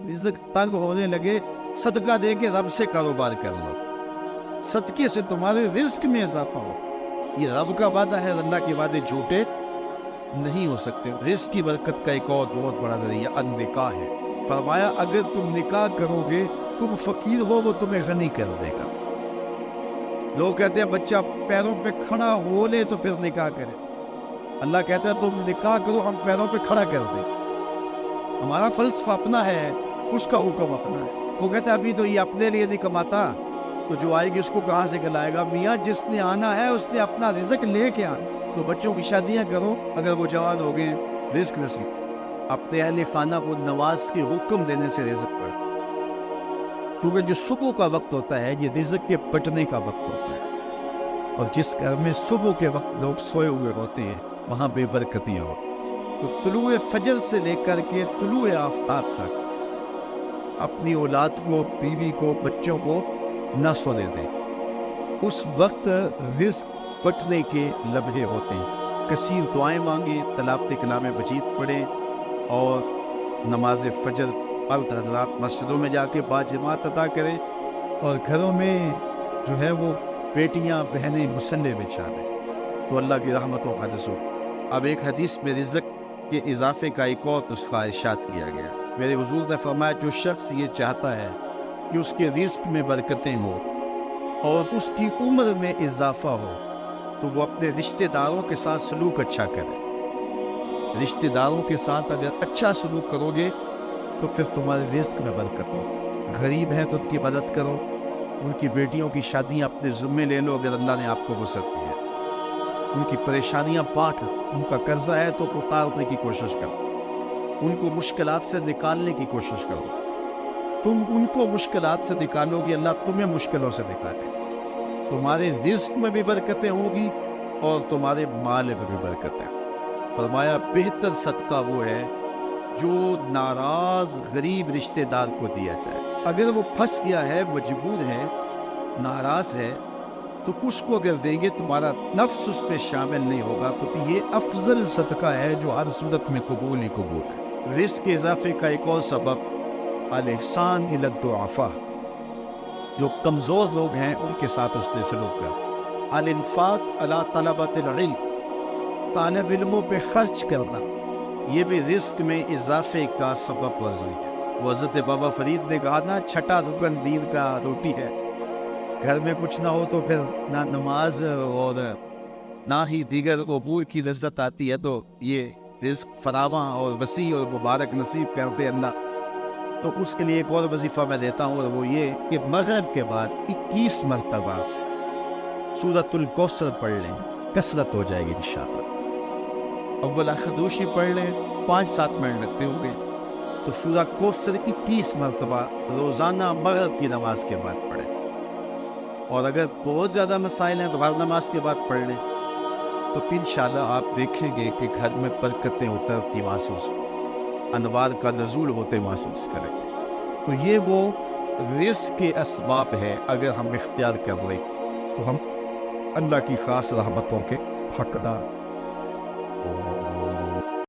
رزق تنگ ہونے لگے صدقہ دے کے رب سے کاروبار کر لو، صدقے سے تمہارے رزق میں اضافہ ہو۔ یہ رب کا وعدہ ہے، اللہ کے وعدے جھوٹے نہیں ہو سکتے۔ رزق کی برکت کا ایک اور بہت بڑا ذریعہ النکاح ہے۔ فرمایا اگر تم نکاح کرو گے، تم فقیر ہو وہ تمہیں غنی کر دے گا۔ لوگ کہتے ہیں بچہ پیروں پہ کھڑا ہو لے تو پھر نکاح کرے، اللہ کہتا ہے تم نکاح کرو ہم پیروں پہ کھڑا کر دیں۔ ہمارا فلسفہ اپنا ہے، اس کا حکم اپنا ہے۔ وہ کہتا ہے ابھی تو یہ اپنے لیے نہیں کماتا، تو جو آئے گی اس کو کہاں سے کھلائے گا؟ میاں جس نے آنا ہے اس نے اپنا رزق لے کے آنا۔ تو بچوں کی شادیاں کرو اگر وہ جوان ہو گئے، رزق نصیب۔ اپنے اہل خانہ کو نماز کے حکم دینے سے رزق پر، کیونکہ جو صبح کا وقت ہوتا ہے یہ رزق کے بٹنے کا وقت ہوتا ہے، اور جس گھر میں صبح کے وقت لوگ سوئے ہوئے ہوتے ہیں وہاں بے برکتیاں ہو۔ تو طلوع فجر سے لے کر کے طلوع آفتاب تک اپنی اولاد کو، بیوی کو، بچوں کو نہ سونے دیں۔ اس وقت رزق بٹنے کے لمحے ہوتے ہیں۔ کثیر دعائیں مانگیں، تلاوت کلام مجید پڑھیں، اور نماز فجر مرد حضرات مسجدوں میں جا کے باجماعت ادا کریں، اور گھروں میں جو ہے وہ بیٹیاں بہنیں مصلے بچھا دیں، تو اللہ کی رحمتوں کا نزول۔ اب ایک حدیث میں رزق کے اضافے کا ایک اور نسخہ ارشاد کیا گیا۔ میرے حضور نے فرمایا جو شخص یہ چاہتا ہے کہ اس کے رزق میں برکتیں ہوں اور اس کی عمر میں اضافہ ہو، تو وہ اپنے رشتہ داروں کے ساتھ سلوک اچھا کرے۔ رشتہ داروں کے ساتھ اگر اچھا سلوک کرو گے تو پھر تمہارے رزق میں برکت ہو۔ غریب ہیں تو ان کی مدد کرو، ان کی بیٹیوں کی شادیاں اپنے ذمے لے لو اگر اللہ نے آپ کو وسعت دی ہے، ان کی پریشانیاں بانٹ، ان کا قرضہ ہے تو اتارنے کی کوشش کرو، ان کو مشکلات سے نکالنے کی کوشش کرو۔ تم ان کو مشکلات سے نکالو گے، اللہ تمہیں مشکلوں سے نکالے۔ تمہارے رزق میں بھی برکتیں ہوں گی اور تمہارے مال میں بھی برکتیں۔ فرمایا بہتر صدقہ وہ ہے جو ناراض غریب رشتہ دار کو دیا جائے۔ اگر وہ پھنس گیا ہے، مجبور ہے، ناراض ہے، تو اس کو اگر دیں گے تمہارا نفس اس میں شامل نہیں ہوگا، تو یہ افضل صدقہ ہے جو ہر صورت میں قبول ہی قبول ہے۔ رزق کے اضافے کا ایک اور سبب الاحسان الی الضعفاء، جو کمزور لوگ ہیں ان کے ساتھ اس نے سلوک کر۔ الانفاق علی طلبۃ العلم، طالب علموں پہ خرچ کرنا، یہ بھی رزق میں اضافے کا سبب ورزی ہے۔ وہ حضرت بابا فرید نے کہا نا، چھٹا رکن دین کا روٹی ہے۔ گھر میں کچھ نہ ہو تو پھر نہ نماز اور نہ ہی دیگر امور کی لذت آتی ہے، تو یہ رزق فراواں اور وسیع اور مبارک نصیب کرتے اللہ۔ تو اس کے لیے ایک اور وظیفہ میں دیتا ہوں، اور وہ یہ کہ مغرب کے بعد 21 مرتبہ سورۃ الکوثر پڑھ لیں، کثرت ہو جائے گی انشاءاللہ۔ اول خدوشی پڑھ لیں، 5-7 منٹ لگتے ہوں گے، تو سورہ کوثر 21 مرتبہ روزانہ مغرب کی نماز کے بعد پڑھیں۔ اور اگر بہت زیادہ مسائل ہیں تو ہر نماز کے بعد پڑھ لیں، تو انشاءاللہ آپ دیکھیں گے کہ گھر میں برکتیں اترتی محسوس، انوار کا نزول ہوتے محسوس کریں۔ تو یہ وہ رزق کے اسباب ہے، اگر ہم اختیار کر لیں تو ہم اللہ کی خاص رحمتوں کے حقدار۔